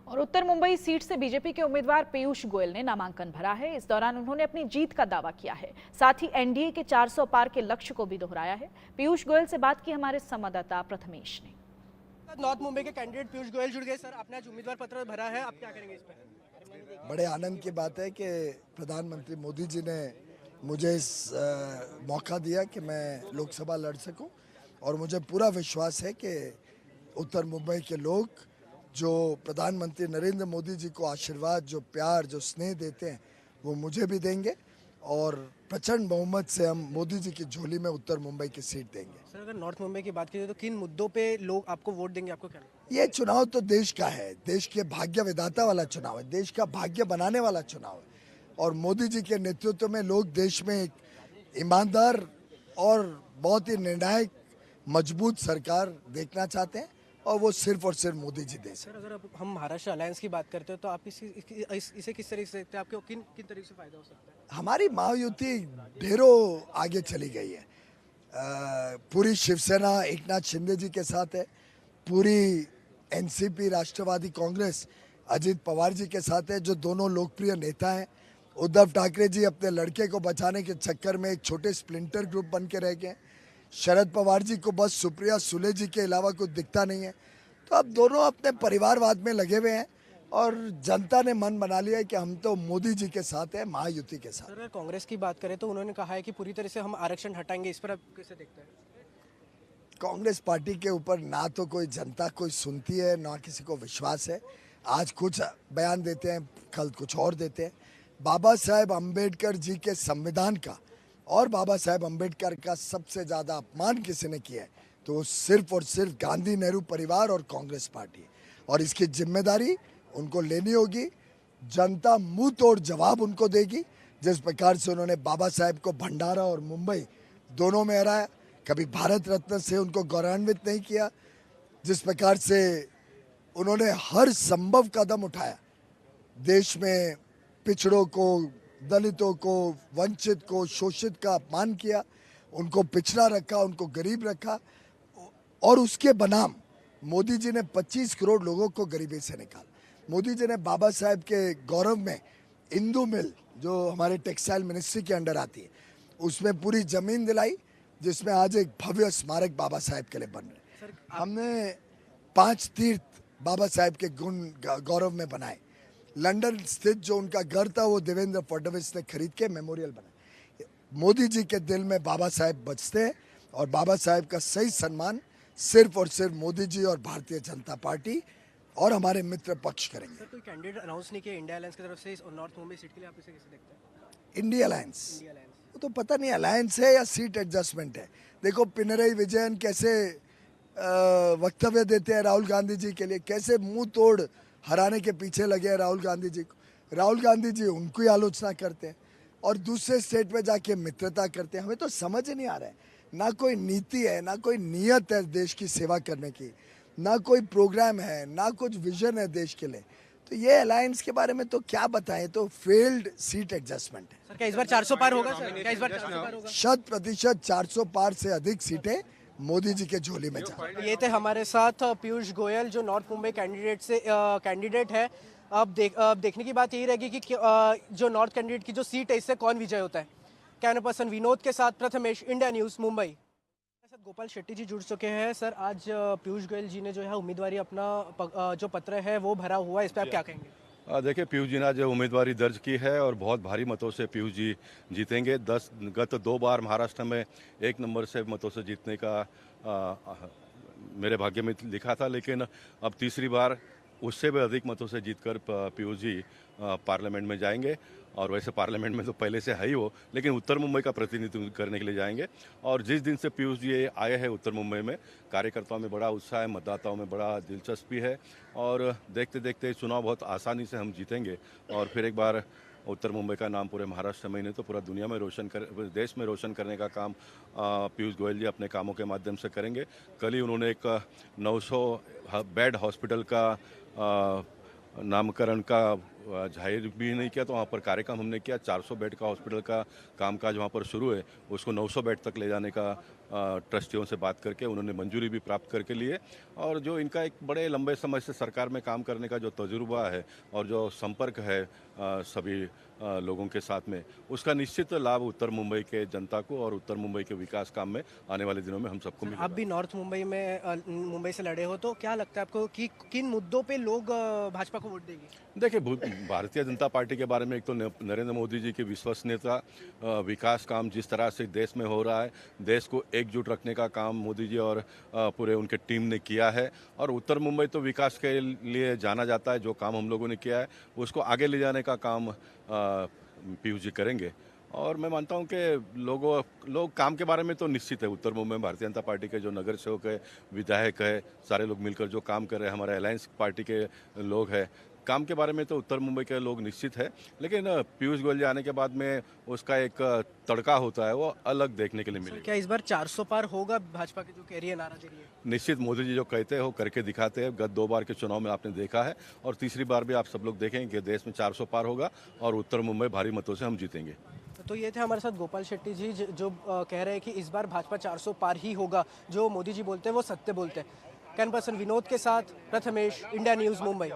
और उत्तर मुंबई सीट से बीजेपी के उम्मीदवार पीयूष गोयल ने नामांकन भरा है। इस दौरान उन्होंने अपनी जीत का दावा किया है। साथ ही एनडीए के 400 पार के लक्ष्य को भी दोहराया है। पीयूष गोयल से बात की हमारे संवाददाता प्रथमेश ने। नॉर्थ मुंबई के कैंडिडेट पीयूष गोयल जुड़ गए। सर, आपने आज उम्मीदवार पत्र भरा है, आप क्या करेंगे इस पर? बड़े आनंद की बात है कि प्रधानमंत्री मोदी जी ने मुझे इस मौका दिया कि मैं लोकसभा लड़ सकूं, और मुझे पूरा विश्वास है कि उत्तर मुंबई के लोग जो प्रधानमंत्री नरेंद्र मोदी जी को आशीर्वाद, जो प्यार, जो स्नेह देते हैं, वो मुझे भी देंगे और प्रचंड बहुमत से हम मोदी जी की झोली में उत्तर मुंबई की सीट देंगे। सर, अगर नॉर्थ मुंबई की बात कीजिए तो किन मुद्दों पे लोग आपको वोट देंगे, आपको क्या लगता है? ये चुनाव तो देश का है, देश के भाग्य विधाता वाला चुनाव है, देश का भाग्य बनाने वाला चुनाव है। और मोदी जी के नेतृत्व में लोग देश में एक ईमानदार और बहुत ही निर्णायक मजबूत सरकार देखना चाहते हैं, और वो सिर्फ और सिर्फ मोदी जी दे सकते हैं। सर, अगर हम महाराष्ट्र अलायंस की बात करते हो तो आप इसे किस तरीके से देखते हैं? आपको किन किन तरीके से फायदा हो सकता है? हमारी महायुति ढेरों आगे चली गई है। पूरी शिवसेना एकनाथ शिंदे जी के साथ है, पूरी एनसीपी राष्ट्रवादी कांग्रेस अजित पवार जी के साथ है, जो दोनों लोकप्रिय नेता हैं। उद्धव ठाकरे जी अपने लड़के को बचाने के चक्कर में एक छोटे स्प्लिंटर ग्रुप बन के रह गए। शरद पवार जी को बस सुप्रिया सुले जी के अलावा कुछ दिखता नहीं है। तो अब दोनों अपने परिवारवाद में लगे हुए हैं, और जनता ने मन बना लिया है कि हम तो मोदी जी के साथ हैं, महायुति के साथ। सर, अगर कांग्रेस की बात करें तो उन्होंने कहा है कि पूरी तरह से हम आरक्षण हटाएंगे, इस पर आप कैसे देखते हैं? कांग्रेस पार्टी के ऊपर ना तो कोई जनता कोई सुनती है, ना किसी को विश्वास है। आज कुछ बयान देते हैं, कल कुछ और देते हैं। बाबा साहेब अम्बेडकर जी के संविधान का और बाबा साहेब अम्बेडकर का सबसे ज़्यादा अपमान किसी ने किया है तो वो सिर्फ और सिर्फ गांधी नेहरू परिवार और कांग्रेस पार्टी है, और इसकी जिम्मेदारी उनको लेनी होगी। जनता मुंह तोड़ जवाब उनको देगी। जिस प्रकार से उन्होंने बाबा साहेब को भंडारा और मुंबई दोनों में हराया, कभी भारत रत्न से उनको गौरवान्वित नहीं किया, जिस प्रकार से उन्होंने हर संभव कदम उठाया, देश में पिछड़ों को, दलितों को, वंचित को, शोषित का अपमान किया, उनको पिछड़ा रखा, उनको गरीब रखा, और उसके बनाम मोदी जी ने 25 करोड़ लोगों को गरीबी से निकाला। मोदी जी ने बाबा साहेब के गौरव में इंदू मिल, जो हमारे टेक्सटाइल मिनिस्ट्री के अंडर आती है, उसमें पूरी जमीन दिलाई, जिसमें आज एक भव्य स्मारक बाबा साहेब के लिए बन रहे हैं। हमने 5 तीर्थ बाबा साहेब के गुण गौरव में बनाए। लंदन स्थित जो उनका घर था वो देवेंद्र फडणवीस ने खरीद के मेमोरियल बनाया। मोदी जी के दिल में बाबा साहेब बसते हैं, और बाबा साहेब का सही सम्मान सिर्फ और सिर्फ मोदी जी और भारतीय जनता पार्टी और हमारे मित्र पक्ष करेंगे। सर, कोई कैंडिडेट अनाउंस नहीं किया इंडिया अलायंस की तरफ से इस नॉर्थ मुंबई सीट के लिए, आप इसे कैसे देखते हैं? इंडिया अलायंस वो तो पता नहीं अलायंस है या सीट एडजस्टमेंट है। देखो पिनरई विजयन कैसे वक्तव्य देते हैं राहुल गांधी जी के लिए, कैसे मुंह तोड़ हराने के पीछे लगे हैं राहुल गांधी जी को। राहुल गांधी जी उनको आलोचना करते हैं और दूसरे स्टेट में जाके मित्रता करते हैं। हमें तो समझ ही नहीं आ रहा है, ना कोई नीति है, ना कोई नियत है देश की सेवा करने की, ना कोई प्रोग्राम है, ना कुछ विजन है देश के लिए। तो ये अलायंस के बारे में तो क्या बताएं, तो फेल्ड सीट एडजस्टमेंट है। सर, क्या इस बार 400 पार होगा? सर, क्या इस बार 400 पार होगा? 100% 400 पार से अधिक सीटें मोदी जी के झोली में जा। ये थे हमारे साथ पीयूष गोयल, जो नॉर्थ मुंबई कैंडिडेट है। अब देखने की बात यही रहेगी कि जो नॉर्थ कैंडिडेट की जो सीट है, इससे कौन विजय होता है। कैमरा पर्सन विनोद के साथ प्रथमेश, इंडिया न्यूज़, मुंबई। मेरे साथ गोपाल शेट्टी जी जुड़ चुके हैं। सर, आज पीयूष गोयल जी ने जो है उम्मीदवारी अपना जो पत्र है वो भरा हुआ है, इस पर आप क्या कहेंगे? देखिए, पीयूष जी ने आज उम्मीदवारी दर्ज की है और बहुत भारी मतों से पीयूष जी जीतेंगे। गत 2 बार महाराष्ट्र में 1 नंबर से मतों से जीतने का मेरे भाग्य में लिखा था, लेकिन अब तीसरी बार उससे भी अधिक मतों से जीतकर पीयूष जी पार्लियामेंट में जाएंगे। और वैसे पार्लियामेंट में तो पहले से है ही वो, लेकिन उत्तर मुंबई का प्रतिनिधित्व करने के लिए जाएंगे। और जिस दिन से पीयूष जी आए हैं उत्तर मुंबई में, कार्यकर्ताओं में बड़ा उत्साह है, मतदाताओं में बड़ा दिलचस्पी है, और देखते देखते चुनाव बहुत आसानी से हम जीतेंगे। और फिर एक बार उत्तर मुंबई का नाम पूरे महाराष्ट्र में ही नहीं तो पूरा दुनिया में देश में रोशन करने का काम पीयूष गोयल जी अपने कामों के माध्यम से करेंगे। कल ही उन्होंने एक 900 बेड हॉस्पिटल का नामकरण का जाहिर भी नहीं किया, तो वहाँ पर कार्यक्रम हमने किया। 400 बेड का हॉस्पिटल का कामकाज वहाँ पर शुरू है, उसको 900 बेड तक ले जाने का ट्रस्टियों से बात करके उन्होंने मंजूरी भी प्राप्त करके लिए। और जो इनका एक बड़े लंबे समय से सरकार में काम करने का जो तजुर्बा है और जो संपर्क है सभी लोगों के साथ में, उसका निश्चित लाभ उत्तर मुंबई के जनता को और उत्तर मुंबई के विकास काम में आने वाले दिनों में हम सबको मिलेगा। आप भी नॉर्थ मुंबई में मुंबई से लड़े हो, तो क्या लगता है आपको कि किन मुद्दों पे लोग भाजपा को वोट देंगे? देखिए, भारतीय जनता पार्टी के बारे में एक तो नरेंद्र मोदी जी की विश्वसनीयता, विकास काम जिस तरह से देश में हो रहा है, देश को एकजुट रखने का काम मोदी जी और पूरे उनके टीम ने किया है। और उत्तर मुंबई तो विकास के लिए जाना जाता है, जो काम हम लोगों ने किया है उसको आगे ले जाने का काम पीयूष जी करेंगे। और मैं मानता हूं कि लोग काम के बारे में तो निश्चित है। उत्तर मुंबई में भारतीय जनता पार्टी के जो नगर सेवक है, विधायक है, सारे लोग मिलकर जो काम कर रहे हैं, हमारे अलायंस पार्टी के लोग हैं, काम के बारे में तो उत्तर मुंबई के लोग निश्चित है। लेकिन पीयूष गोयल जी आने के बाद में उसका एक तड़का होता है, वो अलग देखने के लिए मिलेगा। क्या इस बार 400 पार होगा? भाजपा के जो कह रही है, नारा दे रही है। निश्चित मोदी जी जो कहते हैं वो करके दिखाते हैं। गत 2 बार के चुनाव में आपने देखा है, और तीसरी बार भी आप सब लोग देखेंगे कि देश में 400 पार होगा और उत्तर मुंबई भारी मतों से हम जीतेंगे। तो ये थे हमारे साथ गोपाल शेट्टी जी, जो कह रहे हैं कि इस बार भाजपा 400 पार ही होगा। जो मोदी जी बोलते हैं वो सत्य बोलते हैं। कैमरा पर्सन विनोद के साथ प्रथमेश, इंडिया न्यूज़, मुंबई।